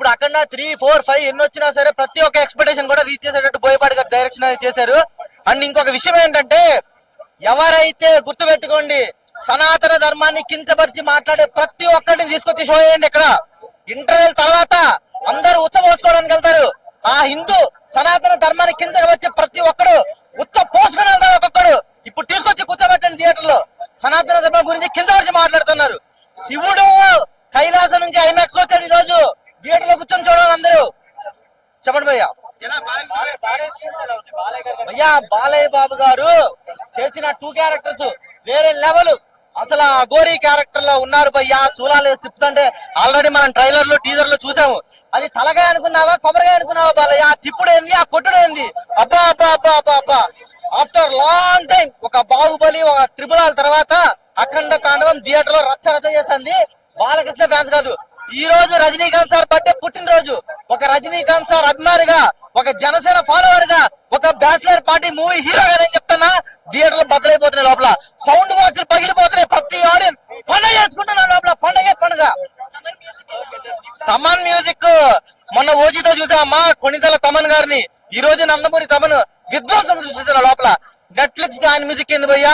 ఇప్పుడు అఖండ 3, 4, 5 ఎన్ని వచ్చినా సరే ప్రతి ఒక్క ఎక్స్పెక్టేషన్ కూడా రీచ్ చేసేటట్టు బోయపాటి గారు డైరెక్షన్ అనేది చేశారు. అండ్ ఇంకొక విషయం ఏంటంటే, ఎవరైతే గుర్తుపెట్టుకోండి, సనాతన ధర్మాన్ని కించపరిచి మాట్లాడే ప్రతి ఒక్కరిని తీసుకొచ్చి షో చేయండి. ఇక్కడ ఇంటర్వెల్ తర్వాత అందరూ ఉచ్చ పోసుకోవడానికి వెళ్తారు. ఆ హిందూ సనాతన ధర్మాన్ని కిందకి వచ్చి ప్రతి ఒక్కరు ఉచ్చ పోసుకుని వెళ్తారు. ఒక్కొక్కడు ఇప్పుడు తీసుకొచ్చి కూర్చోబెట్టండి థియేటర్ లో. సనాతన ధర్మం గురించి కిందపరిచి మాట్లాడుతున్నారు. శివుడు కైలాసం నుంచి ఐమాక్స్ వచ్చాడు. ఈ రోజు థియేటర్ లో కూర్చొని చూడాలి అందరూ. చెప్పండి భయ్యా. భయ్యా, బాలయ్య బాబు గారు చేసిన 2 క్యారెక్టర్స్ వేరే లెవెల్. అసలు ఆ గోరీ క్యారెక్టర్ లో ఉన్నారు భయ్యా. శూలాలు వేసి తిప్పుతుంటే ఆల్రెడీ మనం ట్రైలర్ లో టీజర్ లో చూసాము. అది తలగాయ అనుకున్నావా, కొబ్బరిగా అనుకున్నావా బాలయ్య? ఆ తిప్పుడు ఏంది, ఆ కొట్టుడు ఏంది? అబ్బా అబ్బా అబ్బా అబ్బా అబ్బా. ఆఫ్టర్ లాంగ్ టైం ఒక బాహుబలి, ఒక త్రిపులాల తర్వాత అఖండ తాండవం థియేటర్ లో రచ్చ రచ్చ చేసింది. బాలకృష్ణ ఫ్యాన్స్ కాదు, ఈ రోజు రజనీకాంత్ సార్ బర్త్డే పుట్టినరోజు. ఒక రజనీకాంత్ సార్ అభిమానిగా, ఒక జనసేన ఫాలోవర్ గా, ఒక బ్యాచిలర్ పార్టీ మూవీ హీరోగా నేను చెప్తున్నా, థియేటర్ లో బద్దలైపోతున్నాయి. లోపల సౌండ్ బాక్స్ పగిలిపోతున్నాయి. ప్రతి ఆడియన్స్ పండుగ చేసుకుంటున్నారు లోపల. పండుగ తమన్ మ్యూజిక్ మొన్న ఓజీతో చూసామమ్మా, కొణిదల తమన్ గారిని. ఈ రోజు నందమూరి తమన్ విధ్వంసం సృష్టిస్తున్న లోపల. నెట్ఫ్లిక్స్ కి ఆయన మ్యూజిక్ ఏంది భయ్యా?